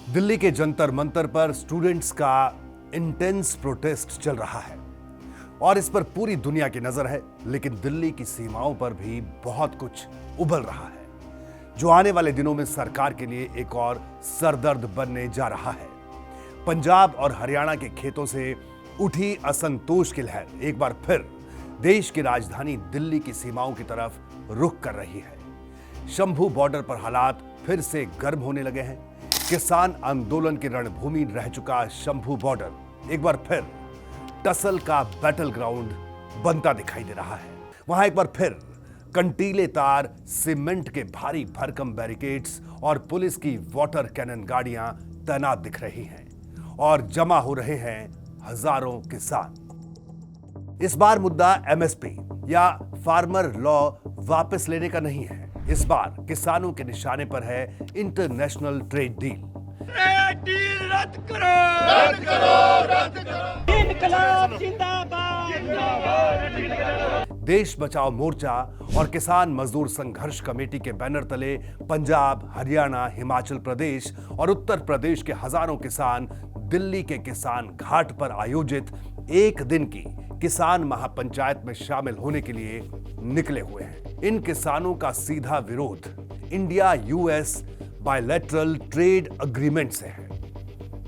दिल्ली के जंतर मंतर पर स्टूडेंट्स का इंटेंस प्रोटेस्ट चल रहा है और इस पर पूरी दुनिया की नजर है। लेकिन दिल्ली की सीमाओं पर भी बहुत कुछ उबल रहा है जो आने वाले दिनों में सरकार के लिए एक और सरदर्द बनने जा रहा है। पंजाब और हरियाणा के खेतों से उठी असंतोष की लहर एक बार फिर देश की राजधानी दिल्ली की सीमाओं की तरफ रुख कर रही है। शंभू बॉर्डर पर हालात फिर से गर्म होने लगे हैं। किसान आंदोलन की रणभूमि रह चुका शंभू बॉर्डर एक बार फिर टसल का बैटल ग्राउंड बनता दिखाई दे रहा है। वहां एक बार फिर कंटीले तार, सीमेंट के भारी भरकम बैरिकेड्स और पुलिस की वाटर कैनन गाड़ियां तैनात दिख रही हैं और जमा हो रहे हैं हजारों किसान। इस बार मुद्दा एमएसपी या फार्मर लॉ वापस लेने का नहीं है। इस बार किसानों के निशाने पर है international trade deal. Trade deal रद्द करो, रद्द करो, रद्द करो। इनकलाब जिंदाबाद, जिंदाबाद। देश बचाओ मोर्चा और किसान मजदूर संघर्ष कमेटी के बैनर तले पंजाब, हरियाणा, हिमाचल प्रदेश और उत्तर प्रदेश के हजारों किसान दिल्ली के किसान घाट पर आयोजित एक दिन की किसान महापंचायत में शामिल होने के लिए निकले हुए हैं। इन किसानों का सीधा विरोध India US bilateral trade agreement से है।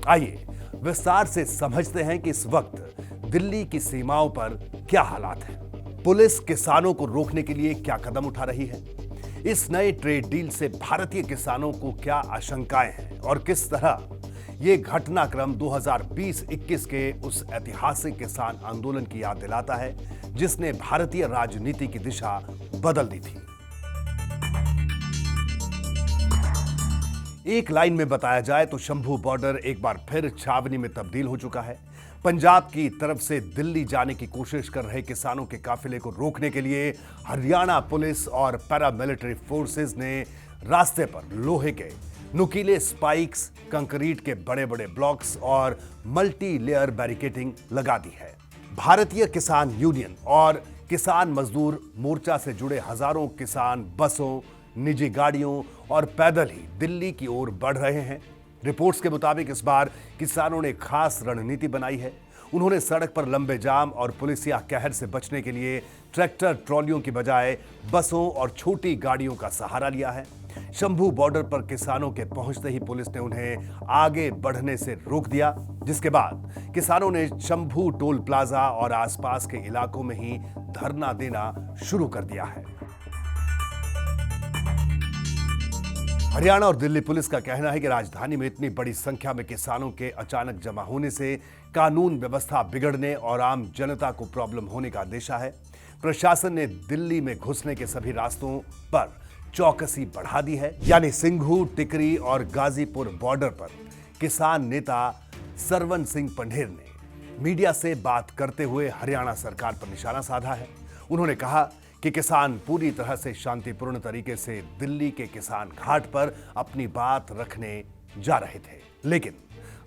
आइए विस्तार से समझते हैं कि इस वक्त दिल्ली की सीमाओं पर क्या हालात हैं। पुलिस किसानों को रोकने के लिए क्या कदम उठा रही है, इस नए ट्रेड डील से भारतीय किसानों को क्या आशंकाएं हैं और किस तरह ये घटनाक्रम 2020-21 के उस ऐतिहासिक किसान आंदोलन की याद दिलाता है जिसने भारतीय राजनीति की दिशा बदल दी थी। एक लाइन में बताया जाए तो शंभू बॉर्डर एक बार फिर छावनी में तब्दील हो चुका है। पंजाब की तरफ से दिल्ली जाने की कोशिश कर रहे किसानों के काफिले को रोकने के लिए हरियाणा पुलिस और पैरामिलिट्री फोर्सेस ने रास्ते पर लोहे के नुकीले स्पाइक्स, कंक्रीट के बड़े बड़े ब्लॉक्स और मल्टी लेयर बैरिकेडिंग लगा दी है। भारतीय किसान यूनियन और किसान मजदूर मोर्चा से जुड़े हजारों किसान बसों, निजी गाड़ियों और पैदल ही दिल्ली की ओर बढ़ रहे हैं। रिपोर्ट्स के मुताबिक इस बार किसानों ने खास रणनीति बनाई है। उन्होंने सड़क पर लंबे जाम और पुलिसिया कहर से बचने के लिए ट्रैक्टर ट्रॉलियों की बजाय बसों और छोटी गाड़ियों का सहारा लिया है। शंभू बॉर्डर पर किसानों के पहुंचते ही पुलिस ने उन्हें आगे बढ़ने से रोक दिया, जिसके बाद किसानों ने शंभू टोल प्लाजा और आसपास के इलाकों में ही धरना देना शुरू कर दिया है। हरियाणा और दिल्ली पुलिस का कहना है कि राजधानी में इतनी बड़ी संख्या में किसानों के अचानक जमा होने से कानून व्यवस्था बिगड़ने और आम जनता को प्रॉब्लम होने का अंदेशा है। प्रशासन ने दिल्ली में घुसने के सभी रास्तों पर चौकसी बढ़ा दी है। यानी सिंघू, टिकरी और गाजीपुर बॉर्डर पर किसान नेता सरवन सिंह पंढेर ने मीडिया से बात करते हुए हरियाणा सरकार पर निशाना साधा है। उन्होंने कहा कि किसान पूरी तरह से शांतिपूर्ण तरीके से दिल्ली के किसान घाट पर अपनी बात रखने जा रहे थे, लेकिन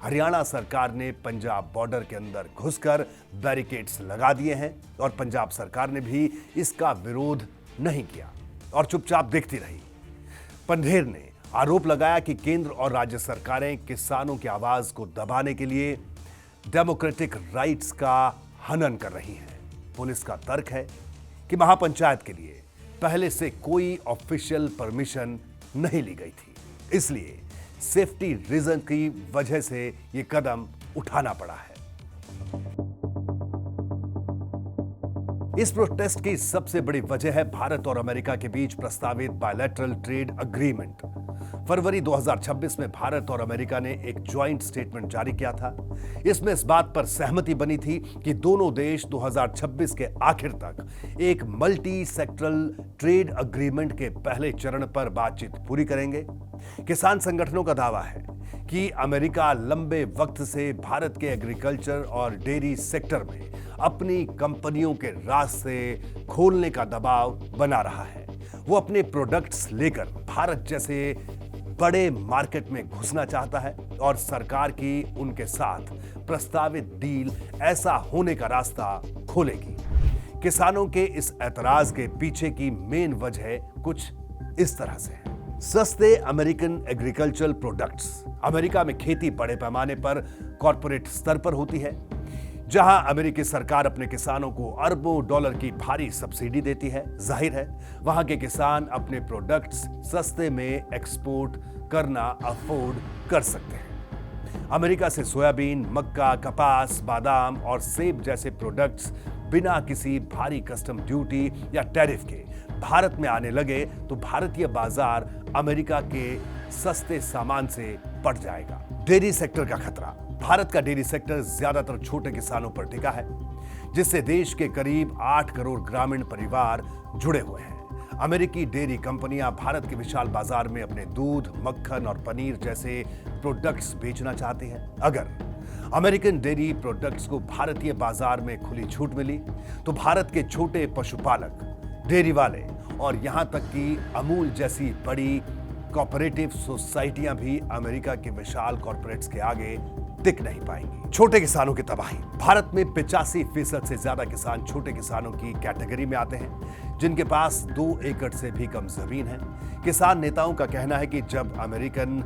हरियाणा सरकार ने पंजाब बॉर्डर के अंदर घुसकर बैरिकेड्स लगा दिए हैं और पंजाब सरकार ने भी इसका विरोध नहीं किया और चुपचाप देखती रही। पंढेर ने आरोप लगाया कि केंद्र और राज्य सरकारें किसानों की आवाज को दबाने के लिए डेमोक्रेटिक राइट्स का हनन कर रही हैं। पुलिस का तर्क है कि महापंचायत के लिए पहले से कोई ऑफिशियल परमिशन नहीं ली गई थी, इसलिए सेफ्टी रीजन की वजह से यह कदम उठाना पड़ा है। इस प्रोटेस्ट की सबसे बड़ी वजह है भारत और अमेरिका के बीच प्रस्तावित बायलैटरल ट्रेड अग्रीमेंट। फरवरी 2026 में भारत और अमेरिका ने एक ज्वाइंट स्टेटमेंट जारी किया था। इसमें इस बात पर सहमति बनी थी कि दोनों देश 2026 के आखिर तक एक मल्टी सेक्टरल ट्रेड अग्रीमेंट के पहले चरण पर बातचीत पूरी करेंगे। किसान संगठनों का दावा है कि अमेरिका लंबे वक्त से भारत के एग्रीकल्चर और डेयरी सेक्टर में अपनी कंपनियों के रास्ते खोलने का दबाव बना रहा है। वो अपने प्रोडक्ट्स लेकर भारत जैसे बड़े मार्केट में घुसना चाहता है और सरकार की उनके साथ प्रस्तावित डील ऐसा होने का रास्ता खोलेगी। किसानों के इस ऐतराज के पीछे की मेन वजह कुछ इस तरह से है। सस्ते अमेरिकन एग्रीकल्चरल प्रोडक्ट्स। अमेरिका में खेती बड़े पैमाने पर कॉरपोरेट स्तर पर होती है, जहां अमेरिकी सरकार अपने किसानों को अरबों डॉलर की भारी सब्सिडी देती है। जाहिर है वहां के किसान अपने प्रोडक्ट्स सस्ते में एक्सपोर्ट करना अफोर्ड कर सकते हैं। अमेरिका से सोयाबीन, मक्का, कपास, बादाम और सेब जैसे प्रोडक्ट्स बिना किसी भारी कस्टम ड्यूटी या टैरिफ के भारत में आने लगे तो भारतीय बाजार अमेरिका के सस्ते सामान से बढ़ जाएगा। डेयरी सेक्टर का खतरा। भारत का डेयरी सेक्टर ज्यादातर छोटे किसानों पर टिका है, जिससे देश के करीब 8 करोड़ ग्रामीण परिवार जुड़े हुए हैं। अमेरिकी डेयरी कंपनियां भारत के विशाल बाजार में अपने दूध, मक्खन और पनीर जैसे प्रोडक्ट्स बेचना चाहती हैं। अगर अमेरिकन डेयरी प्रोडक्ट्स को भारतीय बाजार में खुली छूट मिली तो भारत के छोटे पशुपालक, डेयरी वाले और यहां तक कि अमूल जैसी बड़ी कोऑपरेटिव सोसाइटियां भी अमेरिका के विशाल कॉर्पोरेट्स के आगे टिक नहीं पाएंगी। छोटे किसानों की तबाही। भारत में 85% से ज्यादा किसान छोटे किसानों की कैटेगरी में आते हैं, जिनके पास 2 एकड़ से भी कम जमीन है। किसान नेताओं का कहना है कि जब अमेरिकन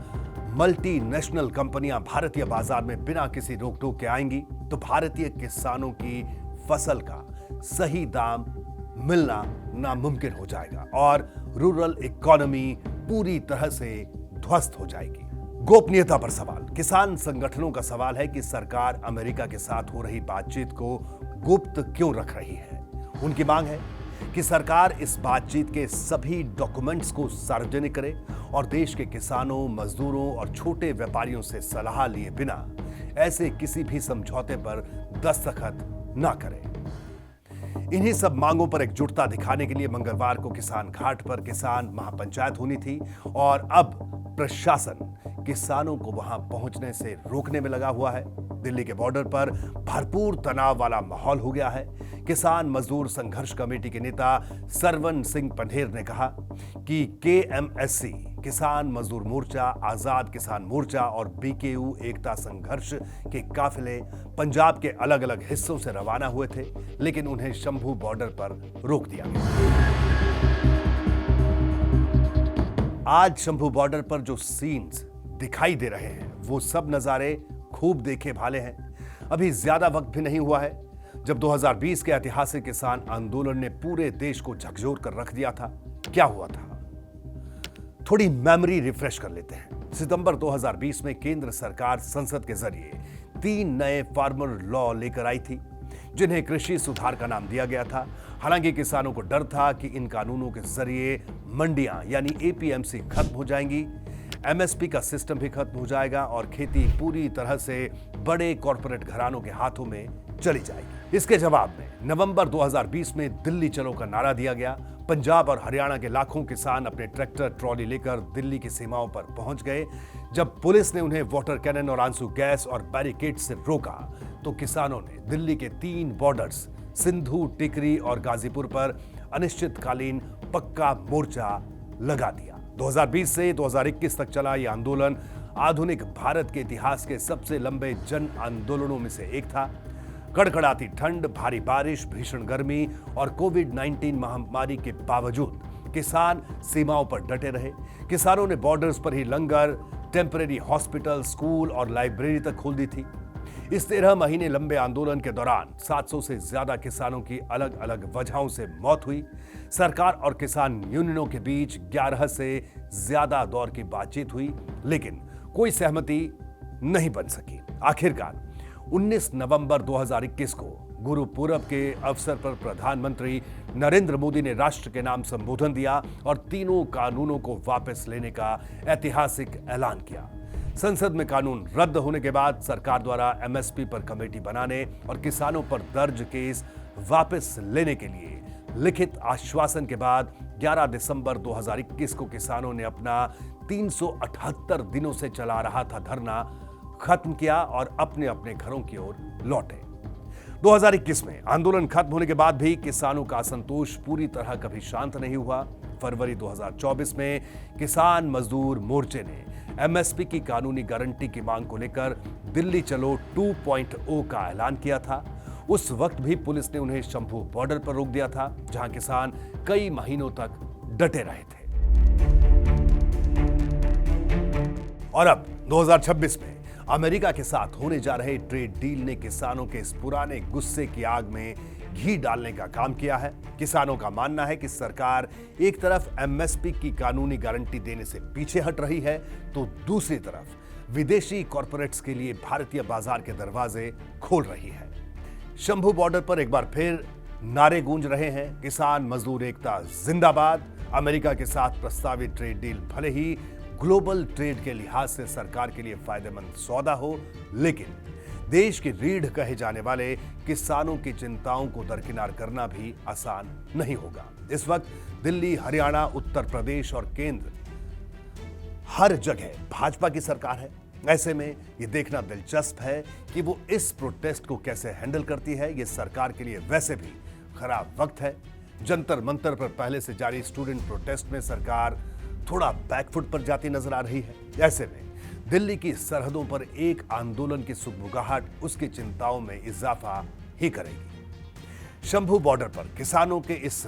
मल्टीनेशनल कंपनियां भारतीय बाजार में बिना किसी रोक टोक के आएंगी तो भारतीय किसानों की फसल का सही दाम मिलना नामुमकिन हो जाएगा और रूरल इकोनॉमी पूरी तरह से ध्वस्त हो जाएगी। गोपनीयता पर सवाल। किसान संगठनों का सवाल है कि सरकार अमेरिका के साथ हो रही बातचीत को गुप्त क्यों रख रही है। उनकी मांग है कि सरकार इस बातचीत के सभी डॉक्यूमेंट्स को सार्वजनिक करे और देश के किसानों, मजदूरों और छोटे व्यापारियों से सलाह लिए बिना ऐसे किसी भी समझौते पर दस्तखत न करे। इन्हीं सब मांगों पर एकजुटता दिखाने के लिए मंगलवार को किसान घाट पर किसान महापंचायत होनी थी और अब प्रशासन किसानों को वहां पहुंचने से रोकने में लगा हुआ है। दिल्ली के बॉर्डर पर भरपूर तनाव वाला माहौल हो गया है। किसान मजदूर संघर्ष कमेटी के नेता सरवन सिंह पंढेर ने कहा कि केएमएससी, किसान मजदूर मोर्चा, आजाद किसान मोर्चा और बीकेयू एकता संघर्ष के काफिले पंजाब के अलग अलग हिस्सों से रवाना हुए थे, लेकिन उन्हें शंभू बॉर्डर पर रोक दिया गया। आज शंभू बॉर्डर पर जो सीन्स दिखाई दे रहे हैं वो सब नजारे खूब देखे भाले हैं। अभी ज्यादा वक्त भी नहीं हुआ है जब 2020 के ऐतिहासिक किसान आंदोलन ने पूरे देश को झकझोर कर रख दिया था। क्या हुआ था, थोड़ी मेमोरी रिफ्रेश कर लेते हैं। सितंबर 2020 में केंद्र सरकार संसद के जरिए 3 नए फार्मर लॉ लेकर आई थी, जिन्हें कृषि सुधार का नाम दिया गया था। हालांकि किसानों को डर था कि इन कानूनों के जरिए मंडियां यानी एपीएमसी खत्म हो जाएंगी, एमएसपी का सिस्टम भी खत्म हो जाएगा और खेती पूरी तरह से बड़े कॉरपोरेट घरानों के हाथों में चली जाएगी। इसके जवाब में नवंबर 2020 में दिल्ली चलो का नारा दिया गया। पंजाब और हरियाणा के लाखों किसान अपने ट्रैक्टर ट्रॉली लेकर दिल्ली की सीमाओं पर पहुंच गए। जब पुलिस ने उन्हें वाटर कैनन और आंसू गैस और बैरिकेड से रोका तो किसानों ने दिल्ली के 3 बॉर्डर्स सिंधु, टिकरी और गाजीपुर पर अनिश्चितकालीन पक्का मोर्चा लगा दिया। 2020 से 2021 तक चला यह आंदोलन आधुनिक भारत के इतिहास के सबसे लंबे जन आंदोलनों में से एक था। कड़कड़ाती ठंड, भारी बारिश, भीषण गर्मी और कोविड-19 महामारी के बावजूद किसान सीमाओं पर डटे रहे। किसानों ने बॉर्डर्स पर ही लंगर, टेम्परेरी हॉस्पिटल, स्कूल और लाइब्रेरी तक खोल दी थी। इस 13 महीने लंबे आंदोलन के दौरान 700 से ज्यादा किसानों की अलग अलग वजहों से मौत हुई। सरकार और किसान यूनियनों के बीच 11 से ज्यादा दौर की बातचीत हुई, लेकिन कोई सहमति नहीं बन सकी। आखिरकार 19 नवंबर 2021 को गुरु पूरब के अवसर पर प्रधानमंत्री नरेंद्र मोदी ने राष्ट्र के नाम संबोधन दिया और तीनों कानूनों को वापस लेने का ऐतिहासिक ऐलान किया। संसद में कानून रद्द होने के बाद सरकार द्वारा एमएसपी पर कमेटी बनाने और किसानों पर दर्ज केस वापस लेने के लिए लिखित आश्वासन के बाद 11 दिसंबर 2021 को किसानों ने अपना 378 दिनों से चला रहा था धरना खत्म किया और अपने अपने घरों की ओर लौटे। 2021 में आंदोलन खत्म होने के बाद भी किसानों का असंतोष पूरी तरह कभी शांत नहीं हुआ। फरवरी 2024 में किसान मजदूर मोर्चे ने एमएसपी की कानूनी गारंटी की मांग को लेकर दिल्ली चलो 2.0 का ऐलान किया था। उस वक्त भी पुलिस ने उन्हें शंभू बॉर्डर पर रोक दिया था, जहां किसान कई महीनों तक डटे रहे थे। और अब 2026 में अमेरिका के साथ होने जा रहे ट्रेड डील ने किसानों के इस पुराने गुस्से की आग में घी डालने का काम किया है। किसानों का मानना है कि सरकार एक तरफ एमएसपी की कानूनी गारंटी देने से पीछे हट रही है, तो दूसरी तरफ विदेशी कॉरपोरेट्स के लिए भारतीय बाजार के दरवाजे खोल रही है। शंभू बॉर्डर पर एक बार फिर नारे गूंज रहे हैं, किसान मजदूर एकता जिंदाबाद। अमेरिका के साथ प्रस्तावित ट्रेड डील भले ही ग्लोबल ट्रेड के लिहाज से सरकार के लिए फायदेमंद सौदा हो, लेकिन देश की रीढ़ कहे जाने वाले किसानों की चिंताओं को दरकिनार करना भी आसान नहीं होगा। इस वक्त दिल्ली, हरियाणा, उत्तर प्रदेश और केंद्र हर जगह भाजपा की सरकार है। ऐसे में यह देखना दिलचस्प है कि वो इस प्रोटेस्ट को कैसे हैंडल करती है। यह सरकार के लिए वैसे भी खराब वक्त है। जंतर मंतर पर पहले से जारी स्टूडेंट प्रोटेस्ट में सरकार थोड़ा बैकफुट पर जाती नजर आ रही है। ऐसे में दिल्ली की सरहदों पर एक आंदोलन की सुगबुगाहट उसकी चिंताओं में इजाफा ही करेगी। शंभू बॉर्डर पर किसानों के इस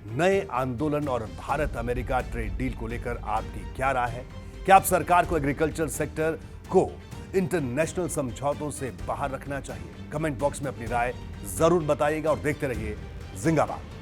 नए आंदोलन और भारत अमेरिका ट्रेड डील को लेकर आपकी क्या राय है? क्या आप सरकार को एग्रीकल्चर सेक्टर को इंटरनेशनल समझौतों से बाहर रखना चाहिए? कमेंट बॉक्स में अपनी राय जरूर बताइएगा और देखते रहिए जिंदाबाद।